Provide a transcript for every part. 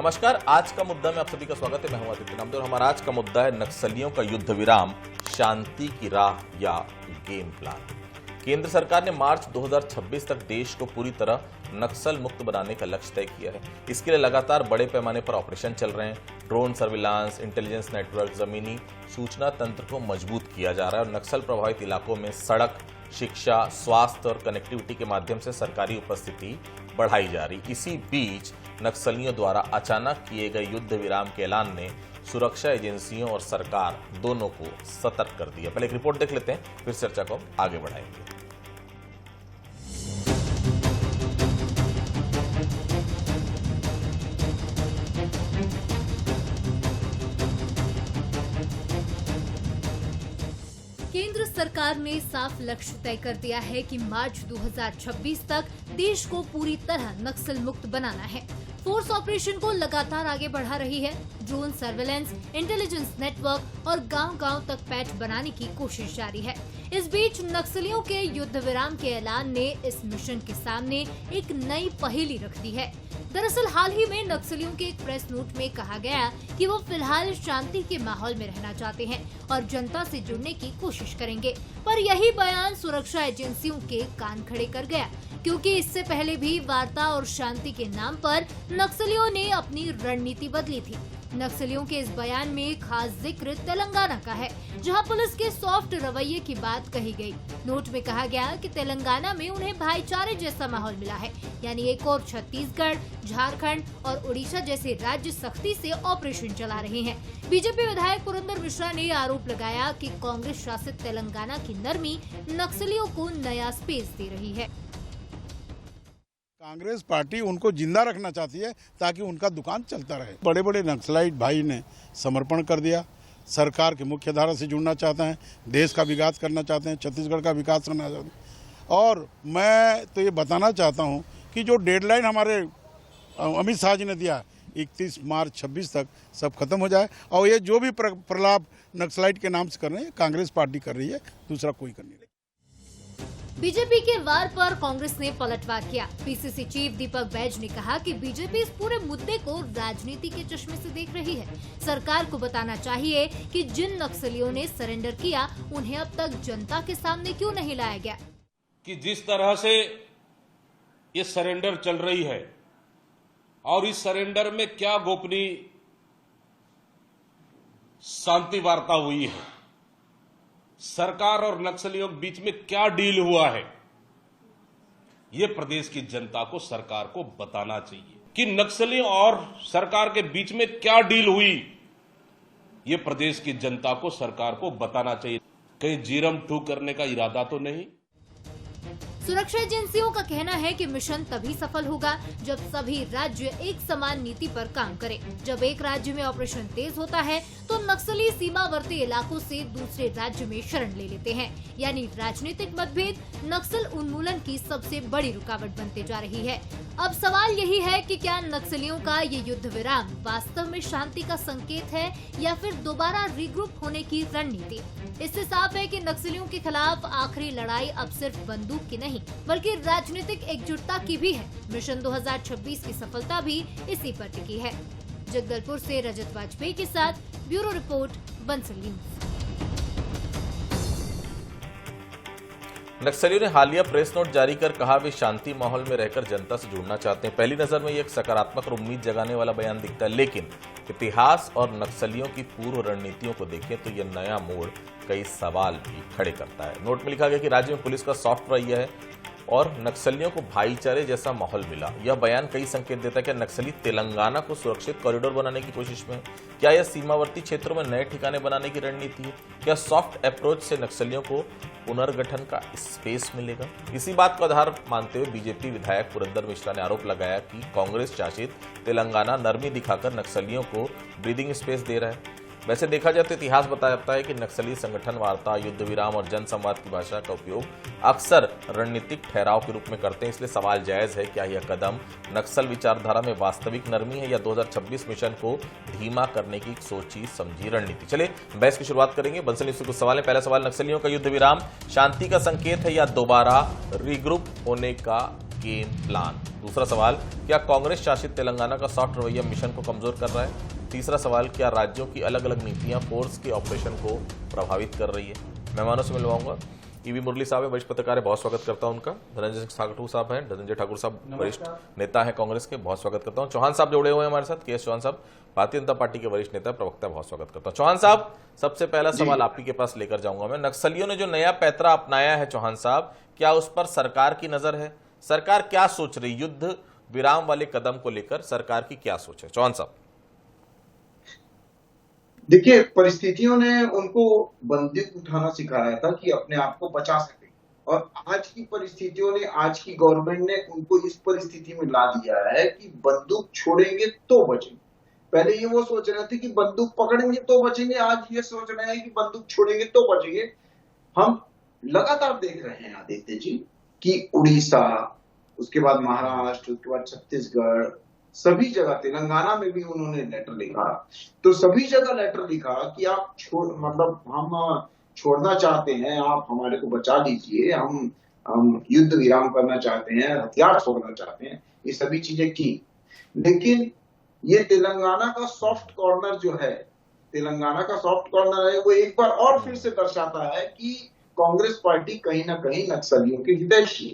नमस्कार, आज का मुद्दा में आप सभी का स्वागत है। मैं हूं आदित्य नामदेव और हमारा आज का मुद्दा है नक्सलियों का युद्ध विराम, शांति की राह या गेम प्लान। केंद्र सरकार ने मार्च 2026 तक देश को पूरी तरह नक्सल मुक्त बनाने का लक्ष्य तय किया है। इसके लिए लगातार बड़े पैमाने पर ऑपरेशन चल रहे हैं। ड्रोन सर्विलांस, इंटेलिजेंस नेटवर्क, जमीनी सूचना तंत्र को मजबूत किया जा रहा है और नक्सल प्रभावित इलाकों में सड़क, शिक्षा, स्वास्थ्य और कनेक्टिविटी के माध्यम से सरकारी उपस्थिति बढ़ाई जा रही। इसी बीच नक्सलियों द्वारा अचानक किए गए युद्ध विराम के ऐलान ने सुरक्षा एजेंसियों और सरकार दोनों को सतर्क कर दिया। पहले एक रिपोर्ट देख लेते हैं, फिर चर्चा को आगे बढ़ाएंगे। केंद्र सरकार ने साफ लक्ष्य तय कर दिया है कि मार्च 2026 तक देश को पूरी तरह नक्सल मुक्त बनाना है। फोर्स ऑपरेशन को लगातार आगे बढ़ा रही है। ड्रोन सर्वेलेंस, इंटेलिजेंस नेटवर्क और गांव-गांव तक पैठ बनाने की कोशिश जारी है। इस बीच नक्सलियों के युद्ध विराम के ऐलान ने इस मिशन के सामने एक नई पहेली रख दी है। दरअसल हाल ही में नक्सलियों के एक प्रेस नोट में कहा गया कि वो फिलहाल शांति के माहौल में रहना चाहते हैं और जनता से जुड़ने की कोशिश करेंगे। पर यही बयान सुरक्षा एजेंसियों के कान खड़े कर गया, क्योंकि इससे पहले भी वार्ता और शांति के नाम पर नक्सलियों ने अपनी रणनीति बदली थी। नक्सलियों के इस बयान में खास जिक्र तेलंगाना का है, जहां पुलिस के सॉफ्ट रवैये की बात कही गई। नोट में कहा गया कि तेलंगाना में उन्हें भाईचारे जैसा माहौल मिला है, यानी एक और छत्तीसगढ़, झारखंड और उड़ीसा जैसे राज्य सख्ती से ऑपरेशन चला रहे हैं। बीजेपी विधायक पुरंदर मिश्रा ने आरोप लगाया कि कांग्रेस शासित तेलंगाना की नरमी नक्सलियों को नया स्पेस दे रही है। कांग्रेस पार्टी उनको जिंदा रखना चाहती है ताकि उनका दुकान चलता रहे। बड़े बड़े नक्सलाइट भाई ने समर्पण कर दिया, सरकार की मुख्य धारा से जुड़ना चाहते हैं, देश का विकास करना चाहते हैं, छत्तीसगढ़ का विकास करना चाहते हैं। और मैं तो ये बताना चाहता हूँ कि जो डेडलाइन हमारे अमित शाह जी ने दिया 31 मार्च 26 तक सब खत्म हो जाए। और ये जो भी प्रलाप नक्सलाइट के नाम से कर रहे हैं, कांग्रेस पार्टी कर रही है, दूसरा कोई कर नहीं रही। बीजेपी के वार पर कांग्रेस ने पलटवार किया। पीसीसी चीफ दीपक बैज ने कहा कि बीजेपी इस पूरे मुद्दे को राजनीति के चश्मे से देख रही है। सरकार को बताना चाहिए कि जिन नक्सलियों ने सरेंडर किया, उन्हें अब तक जनता के सामने क्यों नहीं लाया गया। कि जिस तरह से ये सरेंडर चल रही है और इस सरेंडर में क्या गोपनीय शांति वार्ता हुई है, सरकार और नक्सलियों के बीच में क्या डील हुआ है, ये प्रदेश की जनता को, सरकार को बताना चाहिए। कि नक्सलियों और सरकार के बीच में क्या डील हुई, ये प्रदेश की जनता को, सरकार को बताना चाहिए। कहीं जीरम ठूक करने का इरादा तो नहीं। सुरक्षा एजेंसियों का कहना है कि मिशन तभी सफल होगा जब सभी राज्य एक समान नीति पर काम करें। जब एक राज्य में ऑपरेशन तेज होता है तो नक्सली सीमावर्ती इलाकों से दूसरे राज्य में शरण ले लेते हैं, यानी राजनीतिक मतभेद नक्सल उन्मूलन की सबसे बड़ी रुकावट बनते जा रही है। अब सवाल यही है कि क्या नक्सलियों का ये युद्ध विराम वास्तव में शांति का संकेत है या फिर दोबारा रीग्रुप होने की रणनीति। इससे साफ है कि नक्सलियों के खिलाफ आखिरी लड़ाई अब सिर्फ बंदूक की नहीं बल्कि राजनीतिक एकजुटता की भी है। मिशन 2026 की सफलता भी इसी पर टिकी है। जगदलपुर से रजत वाजपेयी के साथ ब्यूरो रिपोर्ट, बंसल न्यूज। नक्सलियों ने हालिया प्रेस नोट जारी कर कहा वे शांति माहौल में रहकर जनता से जुड़ना चाहते हैं। पहली नजर में ये एक सकारात्मक और उम्मीद जगाने वाला बयान दिखता है, लेकिन इतिहास और नक्सलियों की पूर्व रणनीतियों को देखें तो यह नया मोड़ कई सवाल भी खड़े करता है। नोट में लिखा गया कि राज्य में पुलिस का सॉफ्ट रवैया है और नक्सलियों को भाईचारे जैसा माहौल मिला। यह बयान कई संकेत देता है कि नक्सली तेलंगाना को सुरक्षित कॉरिडोर बनाने की कोशिश में है। क्या यह सीमावर्ती क्षेत्रों में नए ठिकाने बनाने की रणनीति है? क्या सॉफ्ट अप्रोच से नक्सलियों को पुनर्गठन का स्पेस मिलेगा? इसी बात को आधार मानते हुए बीजेपी विधायक पुरंदर मिश्रा ने आरोप लगाया कि कांग्रेस शासित तेलंगाना नरमी दिखाकर नक्सलियों को ब्रीदिंग स्पेस दे रहा है। वैसे देखा जाए तो इतिहास बताता है कि नक्सली संगठन वार्ता, युद्ध विराम और जनसंवाद की भाषा का उपयोग अक्सर रणनीतिक ठहराव के रूप में करते हैं। इसलिए सवाल जायज है, क्या यह कदम नक्सल विचारधारा में वास्तविक नरमी है या 2026 मिशन को धीमा करने की सोची समझी रणनीति। चले बहस की शुरुआत करेंगे। बंसल न्यूज से कुछ सवाल है। पहला सवाल, नक्सलियों का युद्ध विराम शांति का संकेत है या दोबारा रीग्रुप होने का गेम प्लान? दूसरा सवाल, क्या कांग्रेस शासित तेलंगाना का सॉफ्ट रवैया मिशन को कमजोर कर रहा है? तीसरा सवाल, क्या राज्यों की अलग अलग नीतियां फोर्स के ऑपरेशन को प्रभावित कर रही है? मेहमानों से मिलवाऊंगा। ईवी मुरली साहब है, वरिष्ठ पत्रकार है, बहुत स्वागत करता हूं उनका। धनंजय ठाकुर साहब हैं, धनंजय ठाकुर साहब वरिष्ठ नेता है कांग्रेस के, बहुत स्वागत करता हूं। चौहान साहब जुड़े हुए हैं हमारे साथ, के.एस. चौहान साहब, भारतीय जनता पार्टी के वरिष्ठ नेता प्रवक्ता, बहुत स्वागत करता हूं। चौहान साहब, सबसे पहला सवाल आप ही के पास लेकर जाऊंगा मैं। नक्सलियों ने जो नया पैतरा अपनाया है चौहान साहब, क्या उस पर सरकार की नजर है? सरकार क्या सोच रही, युद्ध विराम वाले कदम को लेकर सरकार की क्या सोच है? चौहान साहब। देखिए, परिस्थितियों ने उनको बंदूक उठाना सिखाया था कि अपने आप को बचा सके, और आज की परिस्थितियों ने, आज की गवर्नमेंट ने उनको इस परिस्थिति में ला दिया है कि बंदूक छोड़ेंगे तो बचेंगे। पहले ये वो सोच रहे थे कि बंदूक पकड़ेंगे तो बचेंगे, आज ये सोच रहे हैं कि बंदूक छोड़ेंगे तो बचेंगे। हम लगातार देख रहे हैं आदित्य जी कि उड़ीसा, उसके बाद महाराष्ट्र, उसके बाद छत्तीसगढ़, सभी जगह, तेलंगाना में भी उन्होंने लेटर लिखा, तो सभी जगह लेटर लिखा कि आप हम छोड़ना चाहते हैं, आप हमारे को बचा लीजिए, हम युद्ध विराम करना चाहते हैं, हथियार छोड़ना चाहते हैं, ये सभी चीजें की। लेकिन ये तेलंगाना का सॉफ्ट कॉर्नर जो है, तेलंगाना का सॉफ्ट कॉर्नर है, वो एक बार और फिर से दर्शाता है कि कांग्रेस पार्टी कहीं ना कहीं नक्सलियों की हितैषी है,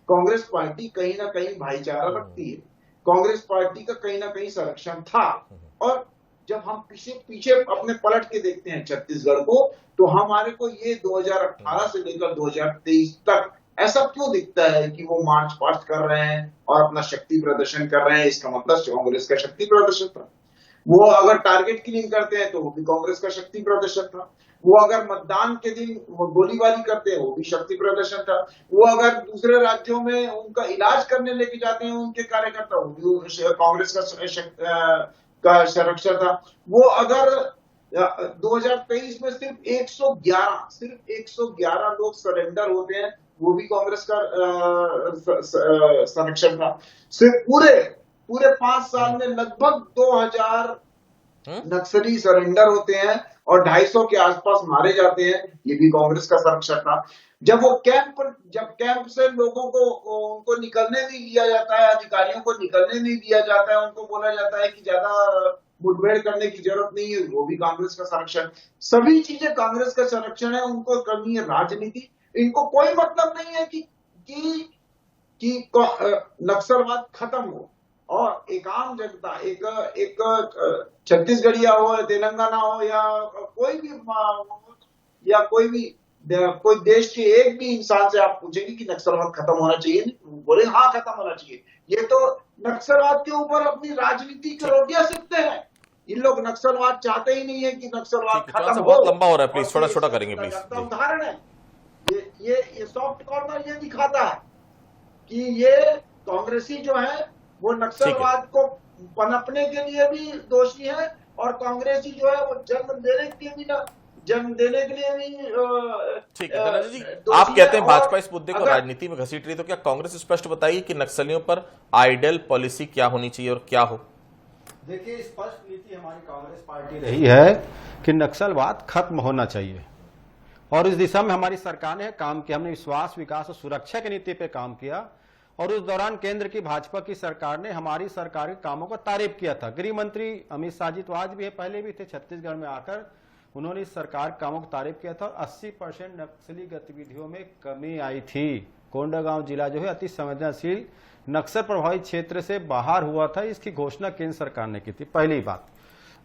कांग्रेस पार्टी कहीं ना कहीं भाईचारा रखती है, कांग्रेस पार्टी का कहीं ना कहीं संरक्षण था। और जब हम पीछे अपने पलट के देखते हैं छत्तीसगढ़ को, तो हमारे को ये 2018 से लेकर 2023 तक ऐसा क्यों दिखता है कि वो मार्च पास्ट कर रहे हैं और अपना शक्ति प्रदर्शन कर रहे हैं? इसका मतलब कांग्रेस का शक्ति प्रदर्शन था। वो अगर टारगेट किलिंग करते हैं तो वो भी कांग्रेस का शक्ति प्रदर्शन था। वो अगर मतदान के दिन गोलीबारी करते हैं, वो भी शक्ति प्रदर्शन था। वो अगर दूसरे राज्यों में उनका इलाज करने लेके जाते हैं उनके कार्यकर्ता, वो भी कांग्रेस का संरक्षण था। वो अगर 2023 में सिर्फ 111 लोग सरेंडर होते हैं, वो भी कांग्रेस का संरक्षण था। सिर्फ पूरे 5 साल में लगभग 2000 नक्सली सरेंडर होते हैं और 250 के आसपास मारे जाते हैं, ये भी कांग्रेस का संरक्षण था। जब कैंप से लोगों को उनको निकलने नहीं दिया जाता है, अधिकारियों को निकलने नहीं दिया जाता है, उनको बोला जाता है कि ज्यादा मुठभेड़ करने की जरूरत नहीं है, वो भी कांग्रेस का संरक्षण। सभी चीजें कांग्रेस का संरक्षण है। उनको करनी है राजनीति, इनको कोई मतलब नहीं है कि नक्सलवाद खत्म हो और एक आम जनता, एक छत्तीसगढ़िया हो या तेलंगाना हो या कोई देश के एक भी इंसान से आप पूछेंगे कि नक्सलवाद खत्म होना चाहिए, बोले हाँ खत्म होना चाहिए। ये तो नक्सलवाद के ऊपर अपनी राजनीति की रोटियां सेकते हैं। इन लोग नक्सलवाद चाहते ही नहीं है कि नक्सलवाद खत्म हो। बहुत लंबा हो रहा है, प्लीज थोड़ा छोटा करेंगे प्लीज। उदाहरण है ये सॉफ्ट कॉर्नर ये दिखाता है कि ये कांग्रेसी जो है वो नक्सलवाद को पनपने के लिए भी दोषी है, और कांग्रेसी जो है वो जन्म देने के लिए भी ठीक है। धनंजय जी, आप कहते हैं भाजपा इस मुद्दे को राजनीति में घसीट रही, तो क्या कांग्रेस स्पष्ट बताइए कि नक्सलियों पर आइडियल पॉलिसी क्या होनी चाहिए और क्या हो? देखिए, स्पष्ट नीति हमारी कांग्रेस पार्टी रही है कि नक्सलवाद खत्म होना चाहिए, और इस दिशा में हमारी सरकार ने काम किया। हमने विश्वास, विकास और सुरक्षा की नीति पे काम किया, और उस दौरान केंद्र की भाजपा की सरकार ने हमारी सरकार के कामों को तारीफ किया था। गृह मंत्री अमित शाह जी तो आज भी है, पहले भी थे, छत्तीसगढ़ में आकर उन्होंने इस सरकार के कामों को तारीफ किया था, और 80% नक्सली गतिविधियों में कमी आई थी। कोंडागांव जिला जो है अति संवेदनशील नक्सल प्रभावित क्षेत्र से बाहर हुआ था, इसकी घोषणा केंद्र सरकार ने की थी, पहली बात।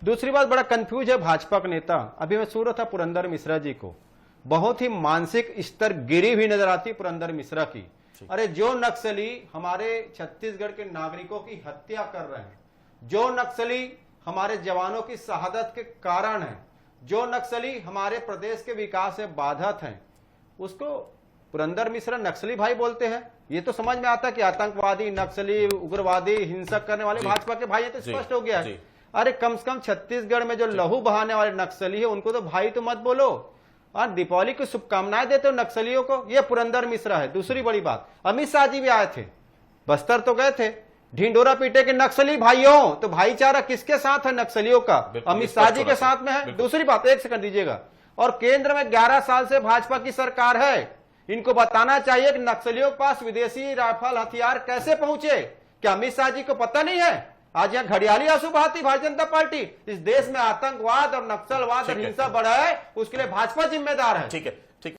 दूसरी बात, बड़ा कंफ्यूज है भाजपा का नेता। अभी मैं सुन रहा था पुरंदर मिश्रा जी को, बहुत ही मानसिक स्तर गिरी हुई नजर आती है पुरंदर मिश्रा की। अरे जो नक्सली हमारे छत्तीसगढ़ के नागरिकों की हत्या कर रहे हैं, जो नक्सली हमारे जवानों की शहादत के कारण है, जो नक्सली हमारे प्रदेश के विकास में बाधक हैं, उसको पुरंदर मिश्रा नक्सली भाई बोलते हैं। ये तो समझ में आता है कि आतंकवादी, नक्सली, उग्रवादी, हिंसक करने वाले भाजपा के भाई, ये तो स्पष्ट हो गया है। अरे कम से कम छत्तीसगढ़ में जो लहू बहाने वाले नक्सली है उनको तो भाई तो मत बोलो, और दीपावली की शुभकामनाएं देते हो नक्सलियों को। ये पुरंदर मिश्रा है। दूसरी बड़ी बात, अमित शाह जी भी आए थे, बस्तर तो गए थे, ढिंडोरा पीटे के नक्सली भाइयों, तो भाईचारा किसके साथ है? नक्सलियों का, अमित शाह जी के साथ में है। दूसरी बात, एक सेकंड दीजिएगा, और केंद्र में 11 साल से भाजपा की सरकार है, इनको बताना चाहिए कि नक्सलियों के पास विदेशी राइफल हथियार कैसे पहुंचे। क्या अमित शाह जी को पता नहीं है? आज यहाँ घड़ियाली आंसू बहाती भारतीय जनता पार्टी। इस देश में आतंकवाद और नक्सलवाद और हिंसा बढ़ा है, उसके लिए भाजपा जिम्मेदार है। ठीक है।